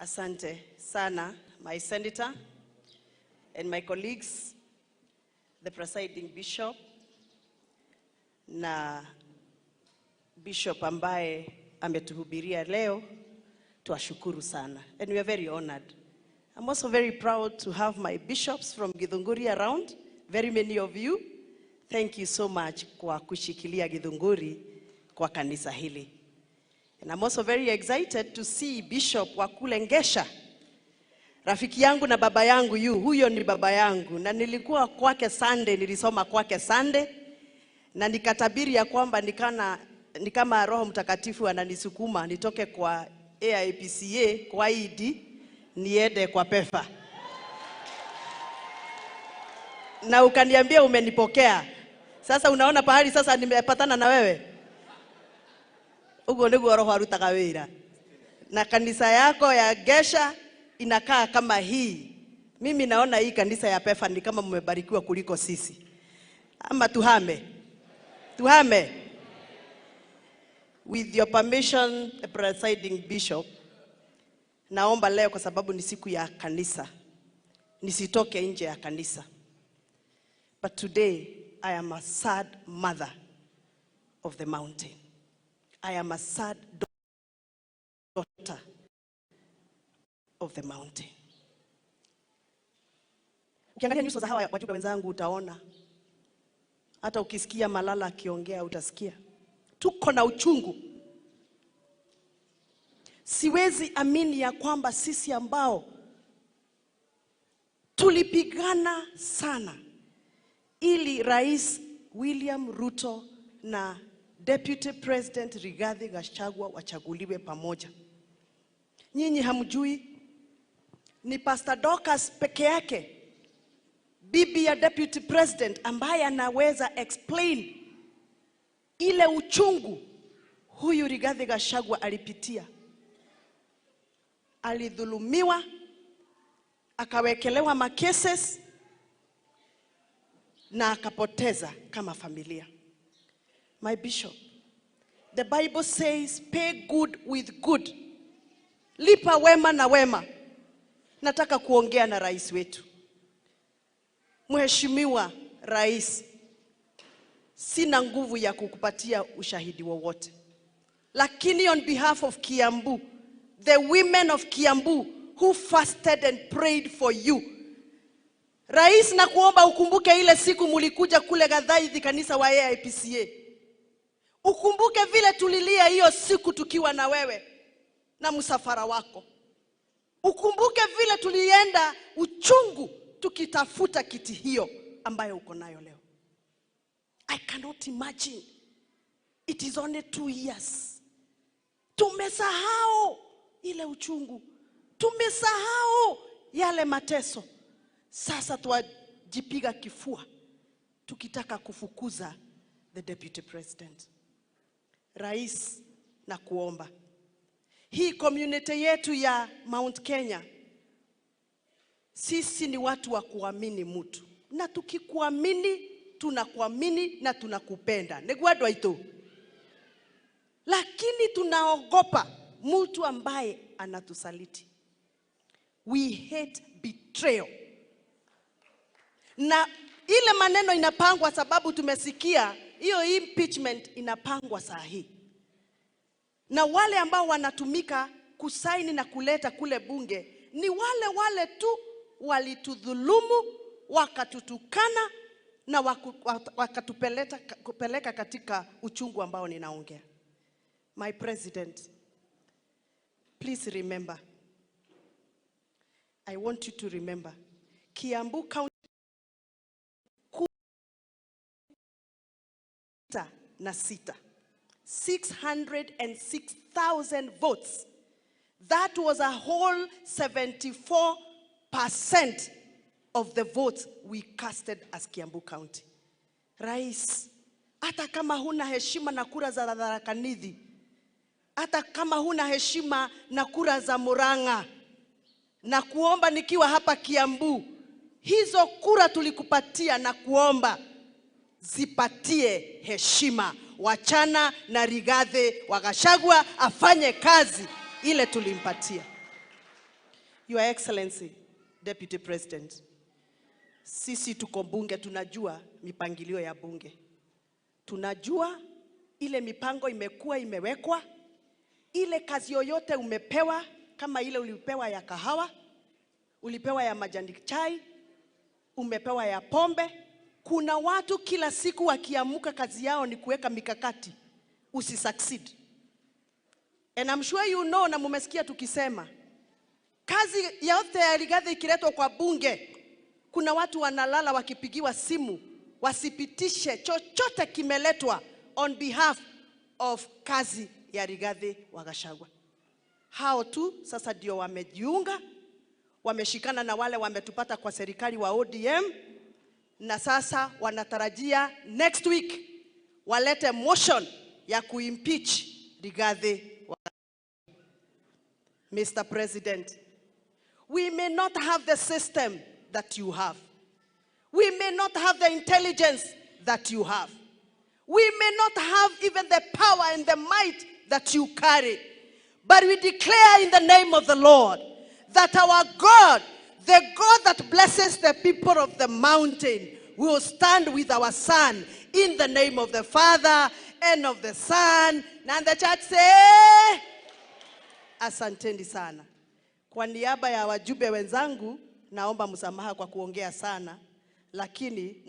Asante sana, my senator and my colleagues, the presiding bishop na bishop ambaye ametuhubiria leo, tuwashukuru sana. And we are very honored. I'm also very proud to have my bishops from Githunguri around, very many of you. Thank you so much kwa kushikilia Githunguri kwa kanisa hili. And I'm also very excited to see Bishop wa kule Ngesha. Rafiki yangu na baba yangu huyo ni baba yangu. Na nilikuwa kwake Sunday, nilisoma kwake Sunday. Na nikatabiri ya kwamba ni kama Roho Mtakatifu ananisukuma nitoke kwa AIPCA kwa ID niende kwa PEFA. Na ukaniambia umenipokea. Sasa unaona pahali sasa nimepatana na wewe. Ugo niguo Roho arutaga wira. Na kanisa yako ya Gesha inakaa kama hii. Mimi naona hii kanisa ya PEFA ni kama mmebarikiwa kuliko sisi. Ama tuhame. Tuhame. With your permission, presiding bishop, naomba leo kwa sababu ni siku ya kanisa, nisitoke nje ya kanisa. But today, I am a sad mother of the mountain. I am a sad daughter of the mountain. Ukiangalia nyuso za hawa wajumbe wenzangu utaona, hata ukisikia Malala akiongea utasikia. Tuko na uchungu. Siwezi amini ya kwamba sisi ambao tulipigana sana ili Rais William Ruto na Deputy President Rigathi Gachagua wachaguliwe pamoja. Nyinyi hamjui ni Pastor Dorcas peke yake, bibi ya Deputy President, ambaye anaweza explain ile uchungu huyu Rigathi Gachagua alipitia. Alidhulumiwa, akawekelewa makeses na akapoteza kama familia. My bishop, the Bible says pay good with good. Lipa wema na wema. Nataka kuongea na rais wetu. Mheshimiwa Rais, sina nguvu ya kukupatia ushahidi wowote. Lakini on behalf of Kiambu, the women of Kiambu who fasted and prayed for you, Rais, na kuomba ukumbuke ile siku mulikuja kule Gathaithi kanisa wa AIPCA. Ukumbuke vile tulilia hiyo siku tukiwa na wewe na msafara wako. Ukumbuke vile tulienda uchungu tukitafuta kiti hiyo ambayo uko nayo leo. I cannot imagine. It is only 2 years. Tumesahau ile uchungu. Tumesahau yale mateso. Sasa tuwajipiga kifua tukitaka kufukuza the Deputy President. Rais, na kuomba hii community yetu ya Mount Kenya, sisi ni watu wa kuamini mtu. Na tukikuamini, tunakuamini na tunakupenda. Negwadwa ito. Lakini tunaogopa mtu ambaye anatusaliti. We hate betrayal. Na ile maneno inapangwa sababu tumesikia hiyo impeachment inapangwa saa hii. Na wale ambao wanatumika kusaini na kuleta kule bunge ni wale tu walitudhulumu, wakatutukana na wakatupeleka katika uchungu ambao ninaongea. My President, please remember. I want you to remember. Kiambu County na 606,000 votes. That was a whole 74% of the votes we casted as Kiambu County. Rais, hata kama huna heshima na kura za Tharaka Nithi, hata kama huna heshima na kura za Murang'a, na kuomba nikiwa hapa Kiambu, hizo kura tulikupatia na kuomba zipatie heshima. Wachana na Rigathi Gachagua afanye kazi ile tulimpatia. Your Excellency, Deputy President, sisi tuko bunge, tunajua mipangilio ya bunge. Tunajua ile mipango imewekwa, ile kazi yoyote umepewa, kama ile ulipewa ya kahawa, ulipewa ya majani chai, umepewa ya pombe. Kuna watu kila siku wakiamuka kazi yao ni kuweka mikakati succeed. And I'm sure you know, na mumesikia tukisema kazi yote ya Rigathi ikiletwa kwa bunge, kuna watu wanalala wakipigiwa simu wasipitishe chochote kimeletwa on behalf of kazi ya Rigathi wa Gachagua. Hao tu sasa ndio wamejiunga, wameshikana na wale wametupata kwa serikali wa ODM, na sasa wanatarajia next week walete motion ya kuimpeach Rigathi wa Gachagua. Mr. President, we may not have the system that you have. We may not have the intelligence that you have. We may not have even the power and the might that you carry. But we declare in the name of the Lord that our God, the God that blesses the people of the mountain, will stand with our son in the name of the Father and of the Son. And the church say, asanteni sana. Kwa niaba ya wajumbe wenzangu, naomba msamaha kwa kuongea sana, lakini